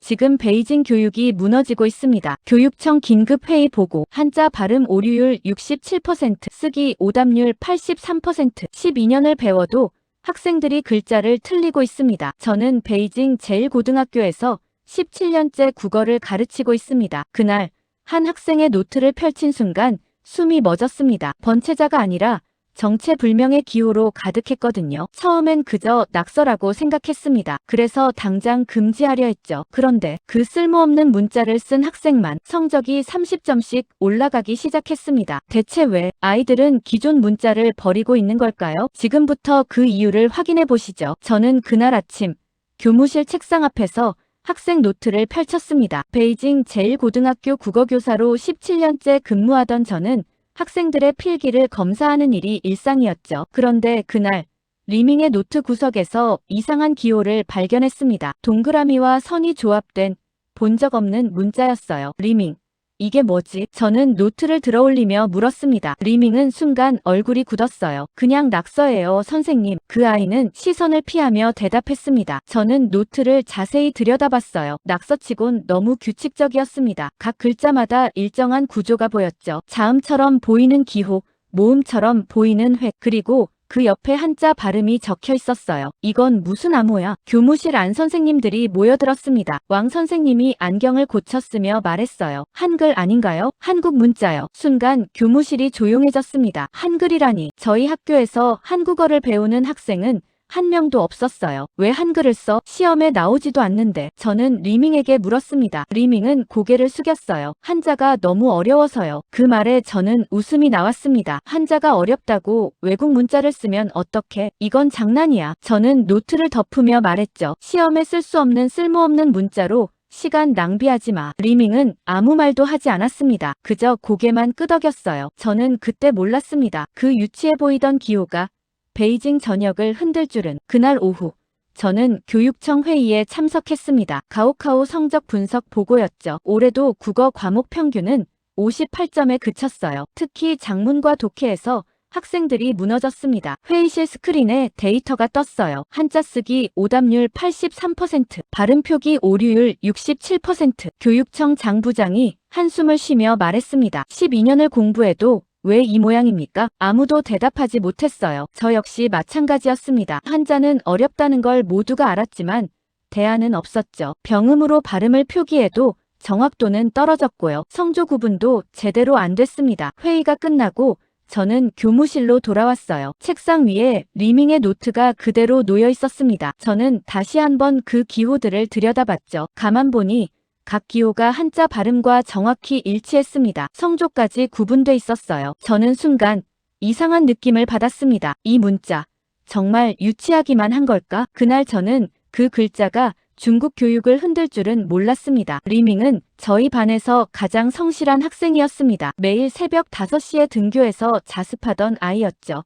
지금 베이징 교육이 무너지고 있습니다. 교육청 긴급회의 보고 한자 발음 오류율 67%, 쓰기 오답률 83%, 12년을 배워도 학생들이 글자를 틀리고 있습니다. 저는 베이징 제1고등학교에서 17년째 국어를 가르치고 있습니다. 그날 한 학생의 노트를 펼친 순간 숨이 멎었습니다. 번체자가 아니라 정체불명의 기호로 가득했거든요. 처음엔 그저 낙서라고 생각했습니다. 그래서 당장 금지하려 했죠. 그런데 그 쓸모없는 문자를 쓴 학생만 성적이 30점씩 올라가기 시작했습니다. 대체 왜 아이들은 기존 문자를 버리고 있는 걸까요? 지금부터 그 이유를 확인해 보시죠. 저는 그날 아침 교무실 책상 앞에서 학생 노트를 펼쳤습니다. 베이징 제1고등학교 국어교사로 17년째 근무하던 저는 학생들의 필기를 검사하는 일이 일상이었죠. 그런데 그날 리밍의 노트 구석에서 이상한 기호를 발견했습니다. 동그라미와 선이 조합된 본 적 없는 문자였어요. 리밍. 이게 뭐지? 저는 노트를 들어올리며 물었습니다. 리밍은 순간 얼굴이 굳었어요. 그냥 낙서예요, 선생님. 그 아이는 시선을 피하며 대답했습니다. 저는 노트를 자세히 들여다봤어요. 낙서치곤 너무 규칙적이었습니다. 각 글자마다 일정한 구조가 보였죠. 자음처럼 보이는 기호, 모음처럼 보이는 획, 그리고 그 옆에 한자 발음이 적혀 있었어요. 이건 무슨 암호야? 교무실 안 선생님들이 모여들었습니다. 왕 선생님이 안경을 고쳤으며 말했어요. 한글 아닌가요? 한국 문자요. 순간 교무실이 조용해졌습니다. 한글이라니. 저희 학교에서 한국어를 배우는 학생은 한 명도 없었어요. 왜 한글을 써? 시험에 나오지도 않는데. 저는 리밍에게 물었습니다. 리밍은 고개를 숙였어요. 한자가 너무 어려워서요. 그 말에 저는 웃음이 나왔습니다. 한자가 어렵다고 외국 문자를 쓰면 어떡해? 이건 장난이야. 저는 노트를 덮으며 말했죠. 시험에 쓸 수 없는 쓸모없는 문자로 시간 낭비하지 마. 리밍은 아무 말도 하지 않았습니다. 그저 고개만 끄덕였어요. 저는 그때 몰랐습니다. 그 유치해 보이던 기호가 베이징 전역을 흔들 줄은. 그날 오후 저는 교육청 회의에 참석했습니다. 가오카오 성적 분석 보고였죠. 올해도 국어 과목 평균은 58점에 그쳤어요. 특히 작문과 독해에서 학생들이 무너졌습니다. 회의실 스크린에 데이터가 떴어요. 한자 쓰기 오답률 83%, 발음 표기 오류율 67%. 교육청 장부장이 한숨을 쉬며 말했습니다. 12년을 공부해도 왜 이 모양입니까? 아무도 대답하지 못했어요. 저 역시 마찬가지였습니다. 한자는 어렵다는 걸 모두가 알았지만 대안은 없었죠. 병음으로 발음을 표기해도 정확도는 떨어졌고요. 성조 구분도 제대로 안 됐습니다. 회의가 끝나고 저는 교무실로 돌아왔어요. 책상 위에 리밍의 노트가 그대로 놓여 있었습니다. 저는 다시 한번 그 기호들을 들여다봤죠. 가만 보니 각 기호가 한자 발음과 정확히 일치했습니다. 성조까지 구분돼 있었어요. 저는 순간 이상한 느낌을 받았습니다. 이 문자 정말 유치하기만 한 걸까? 그날 저는 그 글자가 중국 교육을 흔들 줄은 몰랐습니다. 리밍은 저희 반에서 가장 성실한 학생이었습니다. 매일 새벽 5시에 등교해서 자습하던 아이였죠.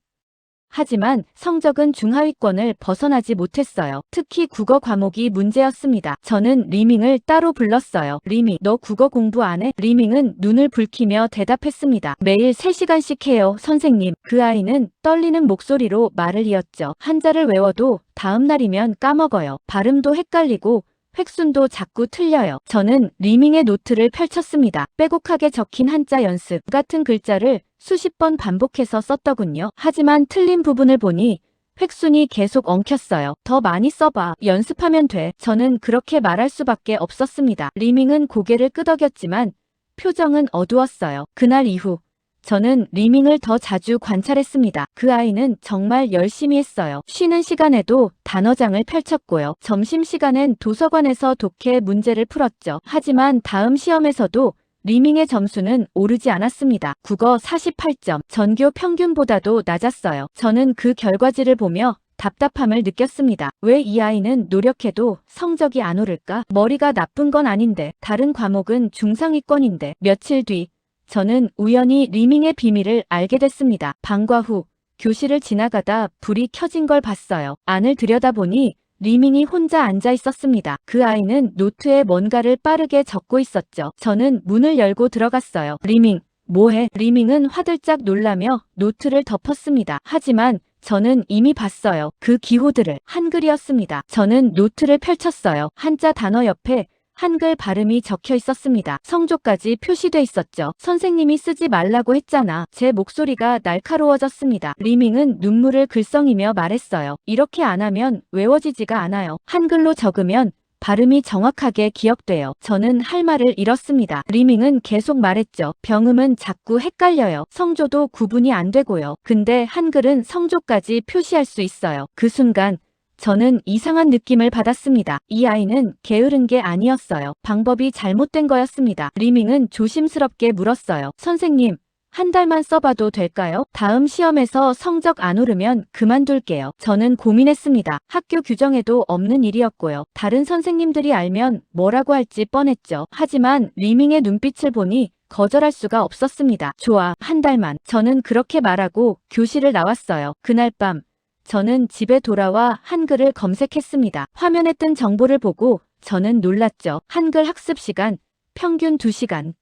하지만 성적은 중하위권을 벗어나지 못했어요. 특히 국어 과목이 문제였습니다. 저는 리밍을 따로 불렀어요. 리밍, 너 국어 공부 안 해? 리밍은 눈을 붉히며 대답했습니다. 매일 3시간씩 해요, 선생님. 그 아이는 떨리는 목소리로 말을 이었죠. 한자를 외워도 다음 날이면 까먹어요. 발음도 헷갈리고 획순도 자꾸 틀려요. 저는 리밍의 노트를 펼쳤습니다. 빼곡하게 적힌 한자 연습 같은 글자를 수십 번 반복해서 썼더군요. 하지만 틀린 부분을 보니 획순이 계속 엉켰어요. 더 많이 써봐. 연습하면 돼. 저는 그렇게 말할 수밖에 없었습니다. 리밍은 고개를 끄덕였지만 표정은 어두웠어요. 그날 이후 저는 리밍을 더 자주 관찰했습니다. 그 아이는 정말 열심히 했어요. 쉬는 시간에도 단어장을 펼쳤고요. 점심시간엔 도서관에서 독해 문제를 풀었죠. 하지만 다음 시험에서도 리밍의 점수는 오르지 않았습니다. 국어 48점, 전교 평균보다도 낮았어요. 저는 그 결과지를 보며 답답함을 느꼈습니다. 왜 이 아이는 노력해도 성적이 안 오를까? 머리가 나쁜 건 아닌데, 다른 과목은 중상위권인데. 며칠 뒤 저는 우연히 리밍의 비밀을 알게 됐습니다. 방과 후 교실을 지나가다 불이 켜진 걸 봤어요. 안을 들여다보니 리밍이 혼자 앉아 있었습니다. 그 아이는 노트에 뭔가를 빠르게 적고 있었죠. 저는 문을 열고 들어갔어요. 리밍, 뭐해? 리밍은 화들짝 놀라며 노트를 덮었습니다. 하지만 저는 이미 봤어요. 그 기호들을. 한글이었습니다. 저는 노트를 펼쳤어요. 한자 단어 옆에 한글 발음이 적혀 있었습니다. 성조까지 표시돼 있었죠. 선생님이 쓰지 말라고 했잖아. 제 목소리가 날카로워졌습니다. 리밍은 눈물을 글썽이며 말했어요. 이렇게 안 하면 외워지지가 않아요. 한글로 적으면 발음이 정확하게 기억돼요. 저는 할 말을 잃었습니다. 리밍은 계속 말했죠. 병음은 자꾸 헷갈려요. 성조도 구분이 안 되고요. 근데 한글은 성조까지 표시할 수 있어요. 그 순간 저는 이상한 느낌을 받았습니다. 이 아이는 게으른 게 아니었어요. 방법이 잘못된 거였습니다. 리밍은 조심스럽게 물었어요. 선생님, 한 달만 써봐도 될까요? 다음 시험에서 성적 안 오르면 그만둘게요. 저는 고민했습니다. 학교 규정에도 없는 일이었고요. 다른 선생님들이 알면 뭐라고 할지 뻔했죠. 하지만 리밍의 눈빛을 보니 거절할 수가 없었습니다. 좋아, 한 달만. 저는 그렇게 말하고 교실을 나왔어요. 그날 밤 저는 집에 돌아와 한글을 검색했습니다. 화면에 뜬 정보를 보고 저는 놀랐죠. 한글 학습 시간 평균 2시간.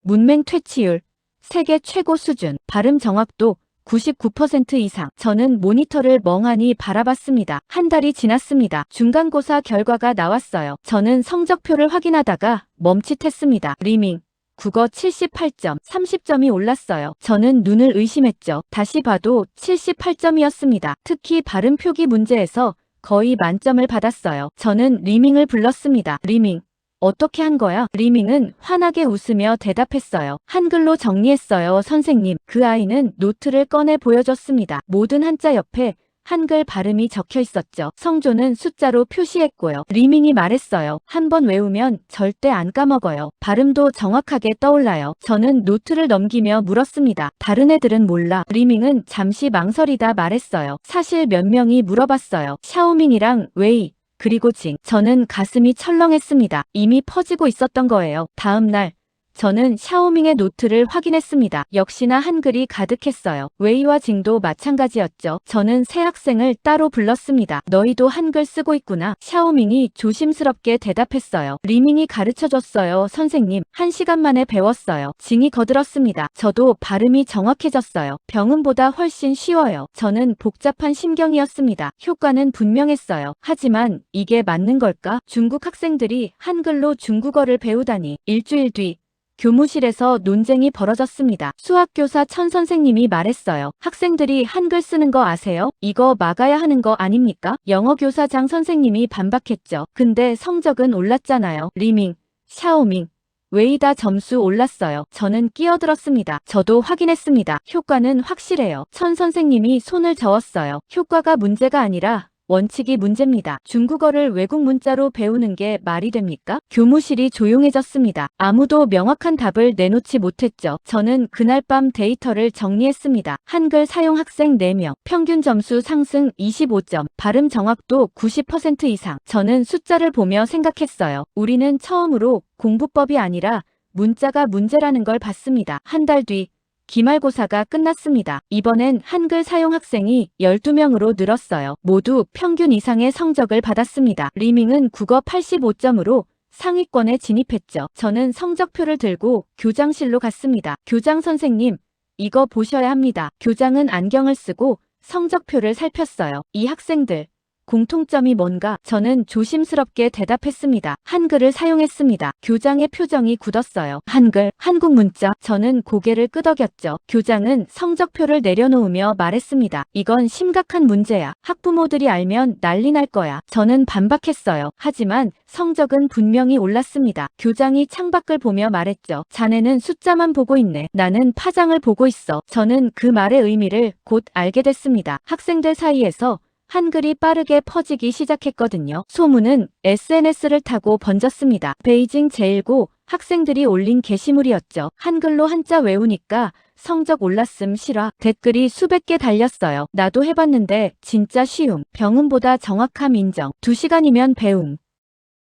문맹 퇴치율 세계 최고 수준, 발음 정확도 99% 이상. 저는 모니터를 멍하니 바라봤습니다. 한 달이 지났습니다. 중간고사 결과가 나왔어요. 저는 성적표를 확인하다가 멈칫했습니다. 리밍, 국어 78점, 30점이 올랐어요. 저는 눈을 의심했죠. 다시 봐도 78점이었습니다. 특히 발음 표기 문제에서 거의 만점을 받았어요. 저는 리밍을 불렀습니다. 리밍, 어떻게 한 거야? 리밍은 환하게 웃으며 대답했어요. 한글로 정리했어요, 선생님. 그 아이는 노트를 꺼내 보여줬습니다. 모든 한자 옆에 한글 발음이 적혀 있었죠. 성조는 숫자로 표시했고요. 리밍이 말했어요. 한 번 외우면 절대 안 까먹어요. 발음도 정확하게 떠올라요. 저는 노트를 넘기며 물었습니다. 다른 애들은 몰라. 리밍은 잠시 망설이다 말했어요. 사실 몇 명이 물어봤어요. 샤오밍이랑 웨이, 그리고 징. 저는 가슴이 철렁했습니다. 이미 퍼지고 있었던 거예요. 다음 날 저는 샤오밍의 노트를 확인했습니다. 역시나 한글이 가득했어요. 웨이와 징도 마찬가지였죠. 저는 새 학생을 따로 불렀습니다. 너희도 한글 쓰고 있구나. 샤오밍이 조심스럽게 대답했어요. 리밍이 가르쳐줬어요, 선생님. 1시간 만에 배웠어요. 징이 거들었습니다. 저도 발음이 정확해졌어요. 병음보다 훨씬 쉬워요. 저는 복잡한 심경이었습니다. 효과는 분명했어요. 하지만 이게 맞는 걸까? 중국 학생들이 한글로 중국어를 배우다니. 일주일 뒤 교무실에서 논쟁이 벌어졌습니다. 수학교사 천 선생님이 말했어요. 학생들이 한글 쓰는 거 아세요? 이거 막아야 하는 거 아닙니까? 영어교사 장 선생님이 반박했죠. 근데 성적은 올랐잖아요. 리밍, 샤오밍, 웨이 다 점수 올랐어요. 저는 끼어들었습니다. 저도 확인했습니다. 효과는 확실해요. 천 선생님이 손을 저었어요. 효과가 문제가 아니라 원칙이 문제입니다. 중국어를 외국 문자로 배우는 게 말이 됩니까? 교무실이 조용해졌습니다. 아무도 명확한 답을 내놓지 못했죠. 저는 그날 밤 데이터를 정리했습니다. 한글 사용 학생 4명, 평균 점수 상승 25점, 발음 정확도 90% 이상. 저는 숫자를 보며 생각했어요. 우리는 처음으로 공부법이 아니라 문자가 문제라는 걸 봤습니다. 한 달 뒤 기말고사가 끝났습니다. 이번엔 한글 사용 학생이 12명으로 늘었어요. 모두 평균 이상의 성적을 받았습니다. 리밍은 국어 85점으로 상위권에 진입했죠. 저는 성적표를 들고 교장실로 갔습니다. 교장 선생님, 이거 보셔야 합니다. 교장은 안경을 쓰고 성적표를 살폈어요. 이 학생들 공통점이 뭔가? 저는 조심스럽게 대답했습니다. 한글을 사용했습니다. 교장의 표정이 굳었어요. 한글, 한국 문자. 저는 고개를 끄덕였죠. 교장은 성적표를 내려놓으며 말했습니다. 이건 심각한 문제야. 학부모들이 알면 난리 날 거야. 저는 반박했어요. 하지만 성적은 분명히 올랐습니다. 교장이 창밖을 보며 말했죠. 자네는 숫자만 보고 있네. 나는 파장을 보고 있어. 저는 그 말의 의미를 곧 알게 됐습니다. 학생들 사이에서 한글이 빠르게 퍼지기 시작했거든요. 소문은 SNS를 타고 번졌습니다. 베이징 제1고 학생들이 올린 게시물이었죠. 한글로 한자 외우니까 성적 올랐음 실화. 댓글이 수백 개 달렸어요. 나도 해봤는데 진짜 쉬움. 병음보다 정확함 인정. 2시간이면 배움.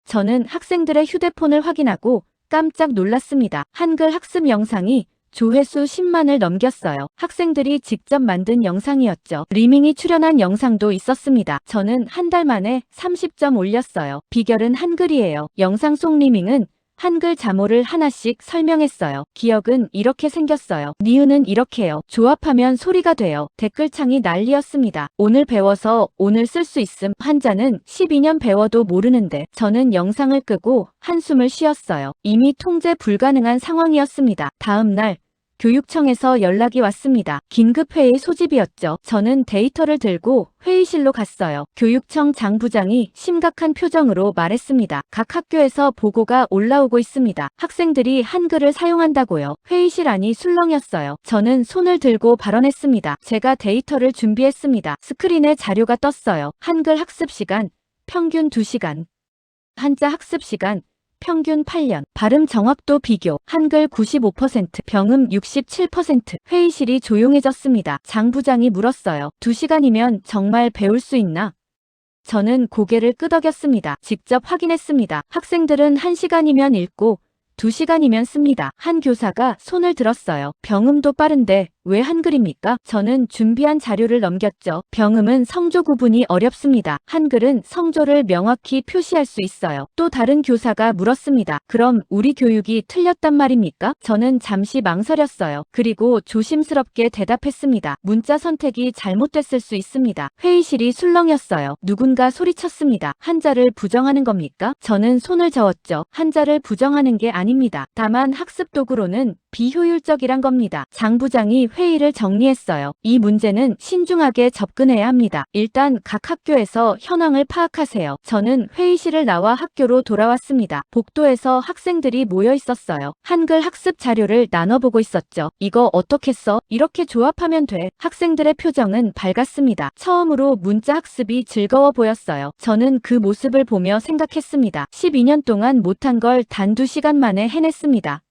저는 학생들의 휴대폰을 확인하고 깜짝 놀랐습니다. 한글 학습 영상이 조회수 10만을 넘겼어요. 학생들이 직접 만든 영상이었죠. 리밍이 출연한 영상도 있었습니다. 저는 한 달 만에 30점 올렸어요. 비결은 한글이에요. 영상 속 리밍은 한글 자모를 하나씩 설명했어요. 기억은 이렇게 생겼어요. 니은은 이렇게요. 조합하면 소리가 돼요. 댓글창이 난리였습니다. 오늘 배워서 오늘 쓸 수 있음. 한자는 12년 배워도 모르는데 저는 영상을 끄고 한숨을 쉬었어요. 이미 통제 불가능한 상황이었습니다. 다음 날 교육청에서 연락이 왔습니다. 긴급회의 소집이었죠. 저는 데이터를 들고 회의실로 갔어요. 교육청 장 부장이 심각한 표정으로 말했습니다. 각 학교에서 보고가 올라오고 있습니다. 학생들이 한글을 사용한다고요. 회의실 안이 술렁였어요. 저는 손을 들고 발언했습니다. 제가 데이터를 준비했습니다. 스크린에 자료가 떴어요. 한글 학습 시간 평균 2시간. 한자 학습 시간 평균 8년, 발음 정확도 비교, 한글 95%, 병음 67%. 회의실이 조용해졌습니다. 장 부장이 물었어요. 2시간이면 정말 배울 수 있나? 저는 고개를 끄덕였습니다. 직접 확인했습니다. 학생들은 1시간이면 읽고 2시간이면 씁니다. 한 교사가 손을 들었어요. 병음도 빠른데 왜 한글입니까? 저는 준비한 자료를 넘겼죠. 병음은 성조 구분이 어렵습니다. 한글은 성조를 명확히 표시할 수 있어요. 또 다른 교사가 물었습니다. 그럼 우리 교육이 틀렸단 말입니까? 저는 잠시 망설였어요. 그리고 조심스럽게 대답했습니다. 문자 선택이 잘못됐을 수 있습니다. 회의실이 술렁였어요. 누군가 소리쳤습니다. 한자를 부정하는 겁니까? 저는 손을 저었죠. 한자를 부정하는 게 아닙니다. 다만 학습 도구로는 비효율적이란 겁니다. 장 부장이 회의를 정리했어요. 이 문제는 신중하게 접근해야 합니다. 일단 각 학교에서 현황을 파악하세요. 저는 회의실을 나와 학교로 돌아왔습니다. 복도에서 학생들이 모여 있었어요. 한글 학습 자료를 나눠보고 있었죠. 이거 어떻게 써? 이렇게 조합하면 돼. 학생들의 표정은 밝았습니다. 처음으로 문자 학습이 즐거워 보였어요. 저는 그 모습을 보며 생각했습니다. 12년 동안 못한 걸 단 2시간 만에 해냈습니다.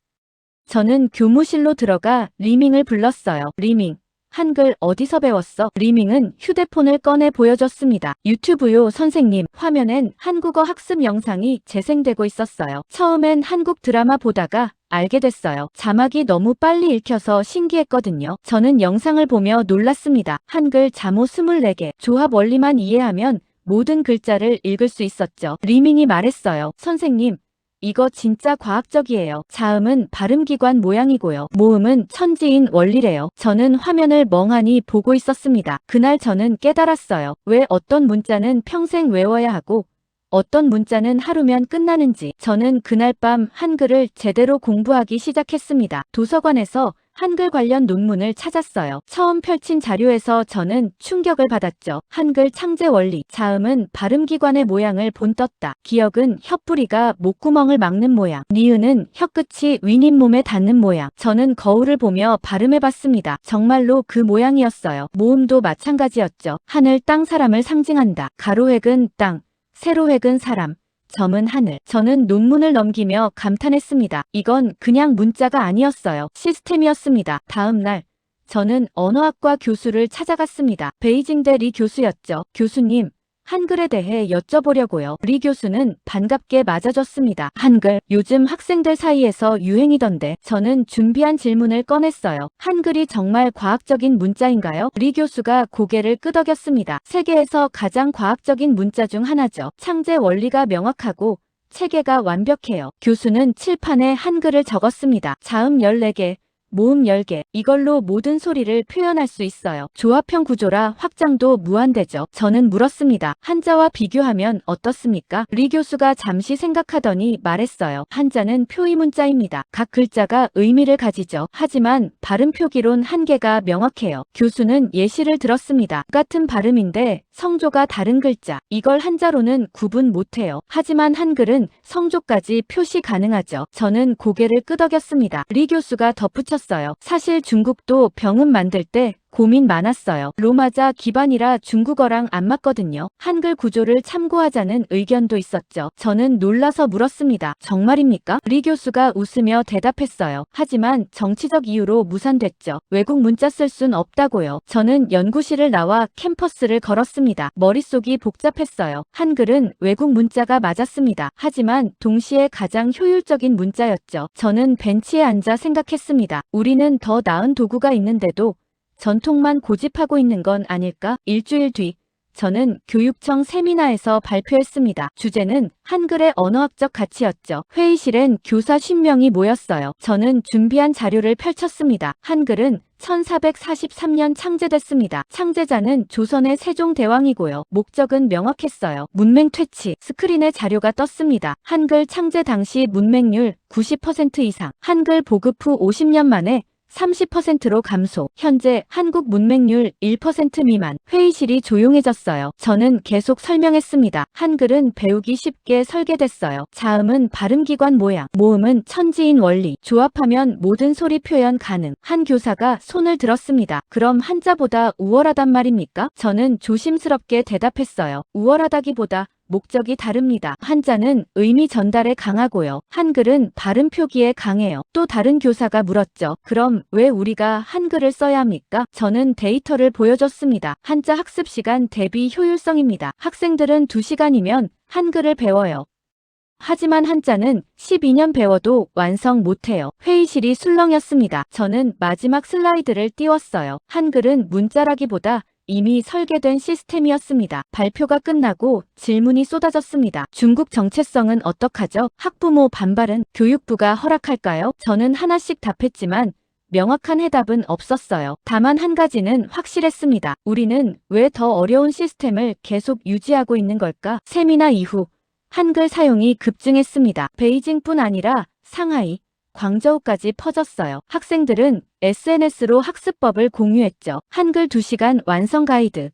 저는 교무실로 들어가 리밍을 불렀어요. 리밍. 한글 어디서 배웠어? 리밍은 휴대폰을 꺼내 보여줬습니다. 유튜브요 선생님. 화면엔 한국어 학습 영상이 재생되고 있었어요. 처음엔 한국 드라마 보다가 알게 됐어요. 자막이 너무 빨리 읽혀서 신기했거든요. 저는 영상을 보며 놀랐습니다. 한글 자모 24개. 조합 원리만 이해하면 모든 글자를 읽을 수 있었죠. 리밍이 말했어요. 선생님. 이거 진짜 과학적이에요. 자음은 발음기관 모양이고요. 모음은 천지인 원리래요. 저는 화면을 멍하니 보고 있었습니다. 그날 저는 깨달았어요. 왜 어떤 문자는 평생 외워야 하고 어떤 문자는 하루면 끝나는지. 저는 그날 밤 한글을 제대로 공부하기 시작했습니다. 도서관에서 한글 관련 논문을 찾았어요. 처음 펼친 자료에서 저는 충격을 받았죠. 한글 창제 원리. 자음은 발음기관의 모양을 본떴다. 기억은 혀뿌리가 목구멍을 막는 모양. 니은은 혀끝이 윗잇몸에 닿는 모양. 저는 거울을 보며 발음해봤습니다. 정말로 그 모양이었어요. 모음도 마찬가지였죠. 하늘, 땅, 사람을 상징한다. 가로획은 땅, 세로획은 사람. 점은 하늘. 저는 논문을 넘기며 감탄했습니다. 이건 그냥 문자가 아니었어요. 시스템이었습니다. 다음 날 저는 언어학과 교수를 찾아갔습니다. 베이징대 리 교수였죠. 교수님, 한글에 대해 여쭤보려고요. 리 교수는 반갑게 맞아줬습니다. 한글, 요즘 학생들 사이에서 유행이던데. 저는 준비한 질문을 꺼냈어요. 한글이 정말 과학적인 문자인가요? 리 교수가 고개를 끄덕였습니다. 세계에서 가장 과학적인 문자 중 하나죠. 창제 원리가 명확하고 체계가 완벽해요. 교수는 칠판에 한글을 적었습니다. 자음 14개. 모음 10개. 이걸로 모든 소리를 표현할 수 있어요. 조합형 구조라 확장도 무한대죠. 저는 물었습니다. 한자와 비교하면 어떻습니까? 리 교수가 잠시 생각하더니 말했어요. 한자는 표의 문자입니다. 각 글자가 의미를 가지죠. 하지만 발음 표기론 한계가 명확해요. 교수는 예시를 들었습니다. 같은 발음인데 성조가 다른 글자. 이걸 한자로는 구분 못해요. 하지만 한글은 성조까지 표시 가능하죠. 저는 고개를 끄덕였습니다. 리 교수가 덧붙였어요. 사실 중국도 병음 만들 때 고민 많았어요. 로마자 기반이라 중국어랑 안 맞거든요. 한글 구조를 참고하자는 의견도 있었죠. 저는 놀라서 물었습니다. 정말입니까? 리 교수가 웃으며 대답했어요. 하지만 정치적 이유로 무산됐죠. 외국 문자 쓸 순 없다고요. 저는 연구실을 나와 캠퍼스를 걸었습니다. 머릿속이 복잡했어요. 한글은 외국 문자가 맞았습니다. 하지만 동시에 가장 효율적인 문자였죠. 저는 벤치에 앉아 생각했습니다. 우리는 더 나은 도구가 있는데도 전통만 고집하고 있는 건 아닐까? 일주일 뒤 저는 교육청 세미나에서 발표했습니다. 주제는 한글의 언어학적 가치였죠. 회의실엔 교사 50명이 모였어요. 저는 준비한 자료를 펼쳤습니다. 한글은 1443년 창제됐습니다. 창제자는 조선의 세종대왕이고요. 목적은 명확했어요. 문맹 퇴치. 스크린에 자료가 떴습니다. 한글 창제 당시 문맹률 90% 이상. 한글 보급 후 50년 만에 30%로 감소. 현재 한국 문맹률 1% 미만. 회의실이 조용해졌어요. 저는 계속 설명했습니다. 한글은 배우기 쉽게 설계됐어요. 자음은 발음기관 모양, 모음은 천지인 원리. 조합하면 모든 소리 표현 가능. 한 교사가 손을 들었습니다. 그럼 한자보다 우월하단 말입니까? 저는 조심스럽게 대답했어요. 우월하다기보다 목적이 다릅니다. 한자는 의미 전달에 강하고요. 한글은 발음 표기에 강해요. 또 다른 교사가 물었죠. 그럼 왜 우리가 한글을 써야 합니까? 저는 데이터를 보여줬습니다. 한자 학습 시간 대비 효율성입니다. 학생들은 2시간이면 한글을 배워요. 하지만 한자는 12년 배워도 완성 못해요. 회의실이 술렁였습니다. 저는 마지막 슬라이드를 띄웠어요. 한글은 문자라기보다 이미 설계된 시스템이었습니다. 발표가 끝나고 질문이 쏟아졌습니다. 중국 정체성은 어떡하죠? 학부모 반발은 교육부가 허락할까요? 저는 하나씩 답했지만 명확한 해답은 없었어요. 다만 한 가지는 확실했습니다. 우리는 왜 더 어려운 시스템을 계속 유지하고 있는 걸까? 세미나 이후 한글 사용이 급증했습니다. 베이징뿐 아니라 상하이, 광저우까지 퍼졌어요. 학생들은 SNS로 학습법을 공유했죠. 한글 2시간 완성 가이드.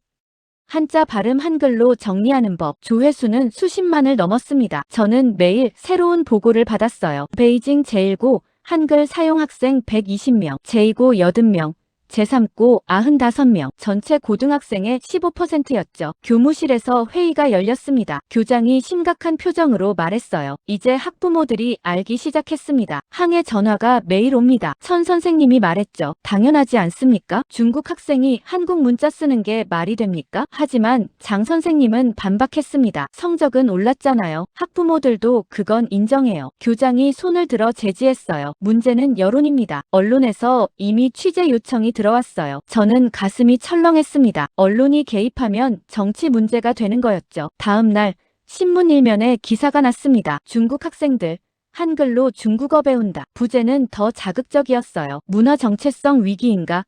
한자 발음 한글로 정리하는 법. 조회수는 수십만을 넘었습니다. 저는 매일 새로운 보고를 받았어요. 베이징 제1고 한글 사용 학생 120명, 제2고 80명, 제3고 95명, 전체 고등학생의 15%였죠. 교무실에서 회의가 열렸습니다. 교장이 심각한 표정으로 말했어요. 이제 학부모들이 알기 시작했습니다. 항해 전화가 매일 옵니다. 천 선생님이 말했죠. 당연하지 않습니까? 중국 학생이 한국 문자 쓰는 게 말이 됩니까? 하지만 장 선생님은 반박했습니다. 성적은 올랐잖아요. 학부모들도 그건 인정해요. 교장이 손을 들어 제지했어요. 문제는 여론입니다. 언론에서 이미 취재 요청이 들어왔어요. 저는 가슴이 철렁했습니다. 언론이 개입하면 정치 문제가 되는 거였죠. 다음 날 신문 일면에 기사가 났습니다. 중국 학생들 한글로 중국어 배운다. 부제는 더 자극적이었어요. 문화 정체성 위기인가?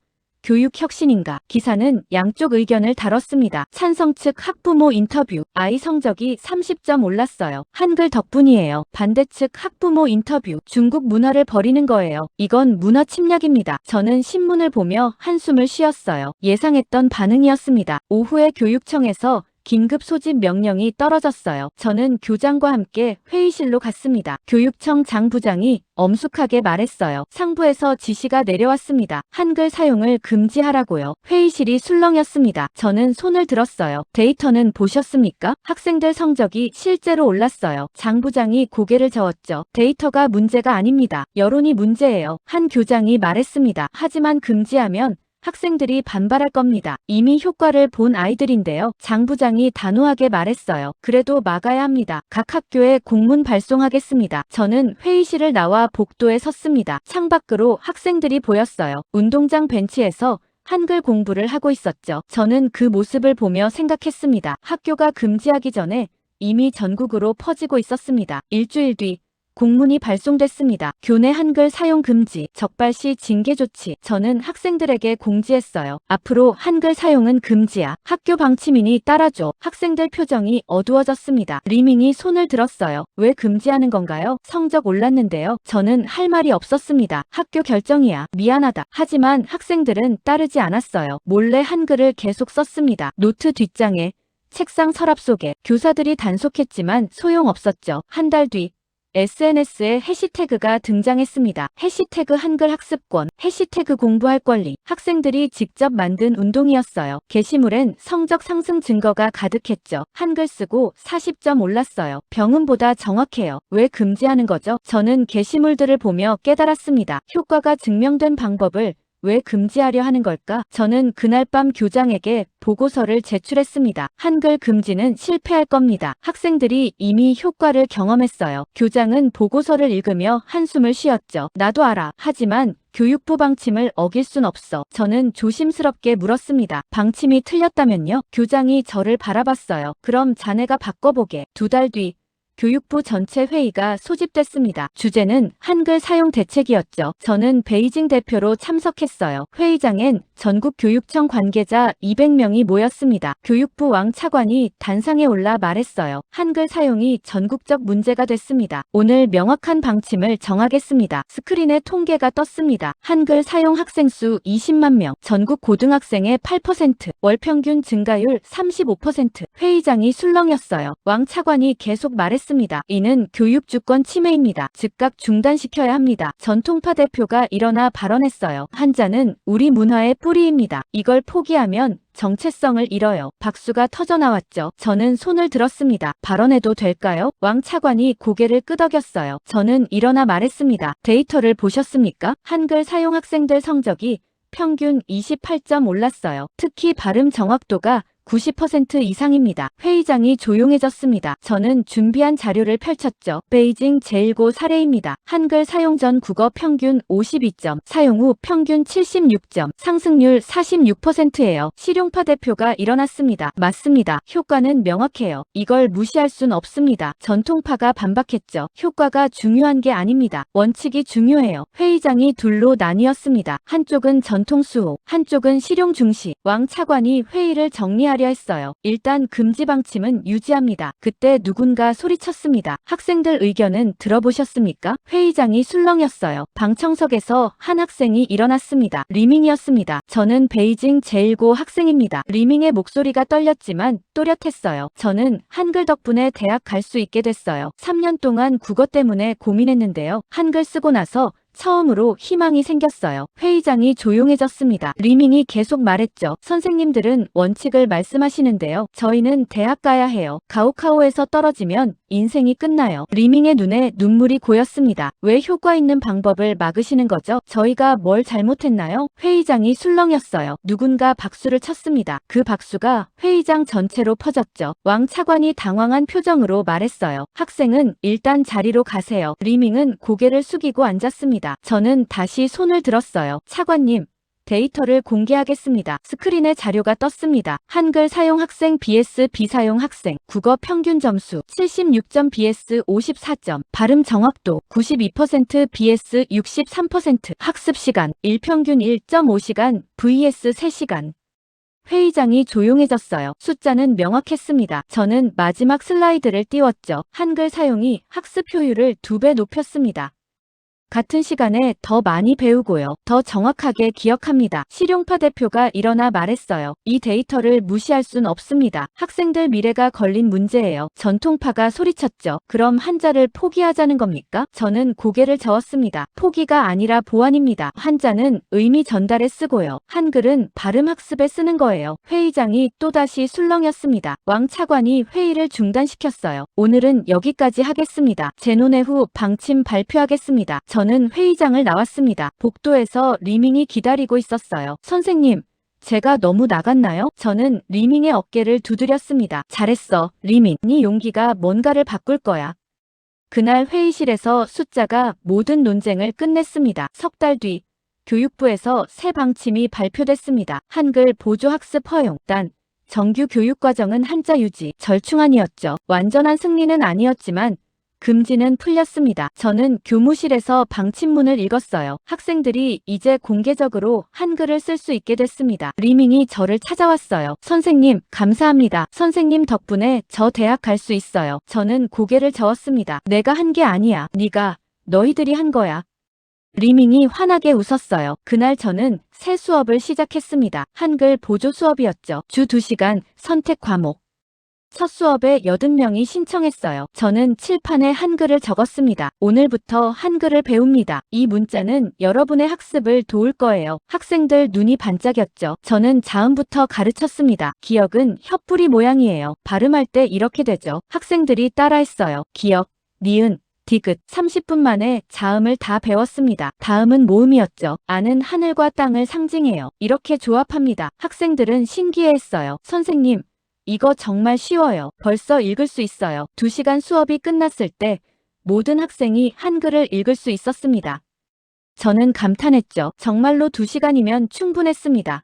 교육 혁신인가? 기사는 양쪽 의견을 다뤘습니다. 찬성 측 학부모 인터뷰. 아이 성적이 30점 올랐어요. 한글 덕분이에요. 반대 측 학부모 인터뷰. 중국 문화를 버리는 거예요. 이건 문화 침략입니다. 저는 신문을 보며 한숨을 쉬었어요. 예상했던 반응이었습니다. 오후에 교육청에서 긴급 소집 명령이 떨어졌어요. 저는 교장과 함께 회의실로 갔습니다. 교육청 장 부장이 엄숙하게 말했어요. 상부에서 지시가 내려왔습니다. 한글 사용을 금지하라고요. 회의실이 술렁였습니다. 저는 손을 들었어요. 데이터는 보셨습니까? 학생들 성적이 실제로 올랐어요. 장 부장이 고개를 저었죠. 데이터가 문제가 아닙니다. 여론이 문제예요. 한 교장이 말했습니다. 하지만 금지하면 학생들이 반발할 겁니다. 이미 효과를 본 아이들인데요. 장 부장이 단호하게 말했어요. 그래도 막아야 합니다. 각 학교에 공문 발송하겠습니다. 저는 회의실을 나와 복도에 섰습니다. 창밖으로 학생들이 보였어요. 운동장 벤치에서 한글 공부를 하고 있었죠. 저는 그 모습을 보며 생각했습니다. 학교가 금지하기 전에 이미 전국으로 퍼지고 있었습니다. 일주일 뒤 공문이 발송됐습니다. 교내 한글 사용 금지, 적발시 징계 조치. 저는 학생들에게 공지했어요. 앞으로 한글 사용은 금지야. 학교 방침이니 따라줘. 학생들 표정이 어두워졌습니다. 리밍이 손을 들었어요. 왜 금지하는 건가요? 성적 올랐는데요. 저는 할 말이 없었습니다. 학교 결정이야. 미안하다. 하지만 학생들은 따르지 않았어요. 몰래 한글을 계속 썼습니다. 노트 뒷장에, 책상 서랍 속에. 교사들이 단속했지만 소용없었죠. 한 달 뒤 SNS에 해시태그가 등장했습니다. 해시태그 한글 학습권, 해시태그 공부할 권리. 학생들이 직접 만든 운동이었어요. 게시물엔 성적 상승 증거가 가득했죠. 한글 쓰고 40점 올랐어요. 병음보다 정확해요. 왜 금지하는 거죠? 저는 게시물들을 보며 깨달았습니다. 효과가 증명된 방법을 왜 금지하려 하는 걸까? 저는 그날 밤 교장에게 보고서를 제출했습니다. 한글 금지는 실패할 겁니다. 학생들이 이미 효과를 경험했어요. 교장은 보고서를 읽으며 한숨을 쉬었죠. 나도 알아. 하지만 교육부 방침을 어길 순 없어. 저는 조심스럽게 물었습니다. 방침이 틀렸다면요? 교장이 저를 바라봤어요. 그럼 자네가 바꿔보게. 2달 뒤 교육부 전체 회의가 소집됐습니다. 주제는 한글 사용 대책이었죠. 저는 베이징 대표로 참석했어요. 회의장엔 전국 교육청 관계자 200명이 모였습니다. 교육부 왕 차관이 단상에 올라 말했어요. 한글 사용이 전국적 문제가 됐습니다. 오늘 명확한 방침을 정하겠습니다. 스크린에 통계가 떴습니다. 한글 사용 학생 수 20만 명, 전국 고등학생의 8%, 월 평균 증가율 35%. 회의장이 술렁였어요. 왕 차관이 계속 말했습니다. 이는 교육 주권 침해입니다. 즉각 중단시켜야 합니다. 전통파 대표가 일어나 발언했어요. 한자는 우리 문화의 뿌리입니다. 이걸 포기하면 정체성을 잃어요. 박수가 터져나왔죠. 저는 손을 들었습니다. 발언해도 될까요? 왕 차관이 고개를 끄덕였어요. 저는 일어나 말했습니다. 데이터를 보셨습니까? 한글 사용 학생들 성적이 평균 28점 올랐어요. 특히 발음 정확도가 90% 이상입니다. 회의장이 조용해졌습니다. 저는 준비한 자료를 펼쳤죠. 베이징 제1고 사례입니다. 한글 사용 전 국어 평균 52점, 사용 후 평균 76점, 상승률 46%예요. 실용파 대표가 일어났습니다. 맞습니다. 효과는 명확해요. 이걸 무시할 순 없습니다. 전통파가 반박했죠. 효과가 중요한 게 아닙니다. 원칙이 중요해요. 회의장이 둘로 나뉘었습니다. 한쪽은 전통 수호, 한쪽은 실용 중시. 왕 차관이 회의를 정리하려 했어요. 일단 금지 방침은 유지합니다. 그때 누군가 소리쳤습니다. 학생들 의견은 들어보셨습니까? 회의장이 술렁였어요. 방청석에서 한 학생이 일어났습니다. 리밍이었습니다. 저는 베이징 제1고 학생입니다. 리밍의 목소리가 떨렸지만 또렷했어요. 저는 한글 덕분에 대학 갈 수 있게 됐어요. 3년 동안 국어 때문에 고민했는데요. 한글 쓰고 나서 처음으로 희망이 생겼어요. 회의장이 조용해졌습니다. 리밍이 계속 말했죠. 선생님들은 원칙을 말씀하시는데요. 저희는 대학 가야 해요. 가오카오에서 떨어지면 인생이 끝나요. 리밍의 눈에 눈물이 고였습니다. 왜 효과 있는 방법을 막으시는 거죠? 저희가 뭘 잘못했나요? 회의장이 술렁였어요. 누군가 박수를 쳤습니다. 그 박수가 회의장 전체로 퍼졌죠. 왕 차관이 당황한 표정으로 말했어요. 학생은 일단 자리로 가세요. 리밍은 고개를 숙이고 앉았습니다. 저는 다시 손을 들었어요. 차관님, 데이터를 공개하겠습니다. 스크린에 자료가 떴습니다. 한글 사용 학생 vs 비사용 학생, 국어 평균 점수 76점 vs 54점, 발음 정확도 92% vs 63%, 학습 시간 일평균 1.5시간 vs 3시간. 회의장이 조용해졌어요. 숫자는 명확했습니다. 저는 마지막 슬라이드를 띄웠죠. 한글 사용이 학습 효율을 2배 높였습니다. 같은 시간에 더 많이 배우고요. 더 정확하게 기억합니다. 실용파 대표가 일어나 말했어요. 이 데이터를 무시할 순 없습니다. 학생들 미래가 걸린 문제예요. 전통파가 소리쳤죠. 그럼 한자를 포기하자는 겁니까? 저는 고개를 저었습니다. 포기가 아니라 보완입니다. 한자는 의미 전달에 쓰고요. 한글은 발음 학습에 쓰는 거예요. 회의장이 또다시 술렁였습니다. 왕 차관이 회의를 중단시켰어요. 오늘은 여기까지 하겠습니다. 재논의 후 방침 발표하겠습니다. 저는 회의장을 나왔습니다. 복도에서 리밍이 기다리고 있었어요. 선생님, 제가 너무 나갔나요? 저는 리밍의 어깨를 두드렸습니다. 잘했어, 리밍. 네 용기가 뭔가를 바꿀 거야. 그날 회의실에서 숫자가 모든 논쟁을 끝냈습니다. 3달 뒤, 교육부에서 새 방침이 발표됐습니다. 한글 보조 학습 허용. 단, 정규 교육과정은 한자 유지. 절충안이었죠. 완전한 승리는 아니었지만 금지는 풀렸습니다. 저는 교무실에서 방침문을 읽었어요. 학생들이 이제 공개적으로 한글을 쓸 수 있게 됐습니다. 리밍이 저를 찾아왔어요. 선생님, 감사합니다. 선생님 덕분에 저 대학 갈 수 있어요. 저는 고개를 저었습니다. 내가 한 게 아니야. 네가, 너희들이 한 거야. 리밍이 환하게 웃었어요. 그날 저는 새 수업을 시작했습니다. 한글 보조 수업이었죠. 주 2시간, 선택 과목. 첫 수업에 80명이 신청했어요. 저는 칠판에 한글을 적었습니다. 오늘부터 한글을 배웁니다. 이 문자는 여러분의 학습을 도울 거예요. 학생들 눈이 반짝였죠. 저는 자음부터 가르쳤습니다. 기억은 혀뿌리 모양이에요. 발음할 때 이렇게 되죠. 학생들이 따라했어요. 기억, 니은, 디귿 30분 만에 자음을 다 배웠습니다. 다음은 모음이었죠. 아는 하늘과 땅을 상징해요. 이렇게 조합합니다. 학생들은 신기해했어요. 선생님, 이거 정말 쉬워요. 벌써 읽을 수 있어요. 2시간 수업이 끝났을 때 모든 학생이 한글을 읽을 수 있었습니다. 저는 감탄했죠. 정말로 2시간이면 충분했습니다.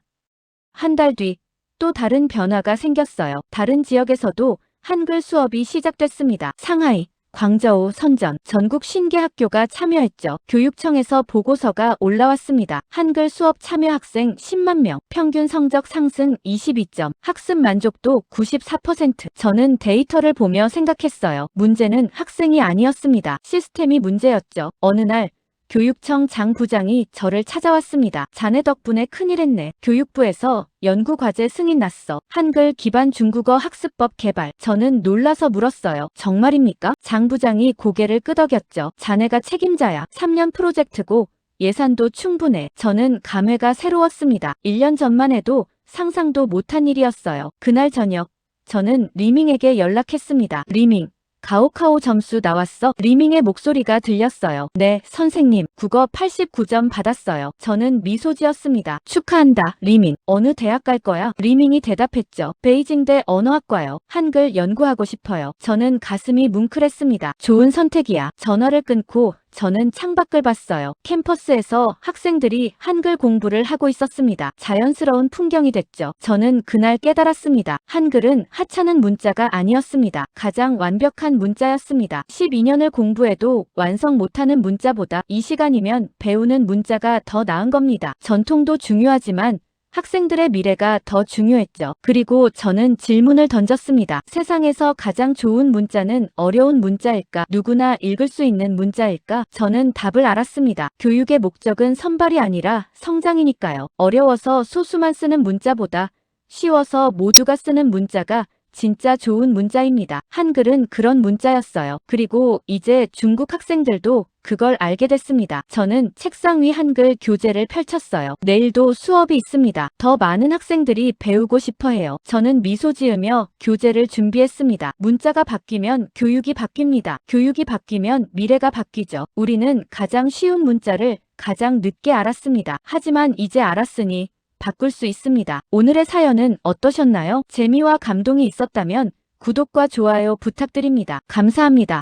한 달 뒤 또 다른 변화가 생겼어요. 다른 지역에서도 한글 수업이 시작됐습니다. 상하이, 광저우, 선전, 전국 50개 학교가 참여했죠. 교육청에서 보고서가 올라왔습니다. 한글 수업 참여 학생 10만 명, 평균 성적 상승 22점, 학습 만족도 94%. 저는 데이터를 보며 생각했어요. 문제는 학생이 아니었습니다. 시스템이 문제였죠. 어느 날 교육청 장 부장이 저를 찾아왔습니다. 자네 덕분에 큰일했네. 교육부에서 연구과제 승인 났어. 한글 기반 중국어 학습법 개발. 저는 놀라서 물었어요. 정말입니까? 장 부장이 고개를 끄덕였죠. 자네가 책임자야. 3년 프로젝트고 예산도 충분해. 저는 감회가 새로웠습니다. 1년 전만 해도 상상도 못한 일이었어요. 그날 저녁 저는 리밍에게 연락했습니다. 리밍. 가오카오 점수 나왔어? 리밍의 목소리가 들렸어요. 네, 선생님. 국어 89점 받았어요. 저는 미소 지었습니다. 축하한다, 리밍. 어느 대학 갈 거야? 리밍이 대답했죠. 베이징대 언어학과요. 한글 연구하고 싶어요. 저는 가슴이 뭉클했습니다. 좋은 선택이야. 전화를 끊고 저는 창밖을 봤어요. 캠퍼스에서 학생들이 한글 공부를 하고 있었습니다. 자연스러운 풍경이 됐죠. 저는 그날 깨달았습니다. 한글은 하찮은 문자가 아니었습니다. 가장 완벽한 문자였습니다. 12년을 공부해도 완성 못하는 문자보다 이 시간이면 배우는 문자가 더 나은 겁니다. 전통도 중요하지만 학생들의 미래가 더 중요했죠. 그리고 저는 질문을 던졌습니다. 세상에서 가장 좋은 문자는 어려운 문자일까? 누구나 읽을 수 있는 문자일까? 저는 답을 알았습니다. 교육의 목적은 선발이 아니라 성장이니까요. 어려워서 소수만 쓰는 문자보다 쉬워서 모두가 쓰는 문자가 진짜 좋은 문자입니다. 한글은 그런 문자였어요. 그리고 이제 중국 학생들도 그걸 알게 됐습니다. 저는 책상 위 한글 교재를 펼쳤어요. 내일도 수업이 있습니다. 더 많은 학생들이 배우고 싶어 해요. 저는 미소 지으며 교재를 준비했습니다. 문자가 바뀌면 교육이 바뀝니다. 교육이 바뀌면 미래가 바뀌죠. 우리는 가장 쉬운 문자를 가장 늦게 알았습니다. 하지만 이제 알았으니 바꿀 수 있습니다. 오늘의 사연은 어떠셨나요? 재미와 감동이 있었다면 구독과 좋아요 부탁드립니다. 감사합니다.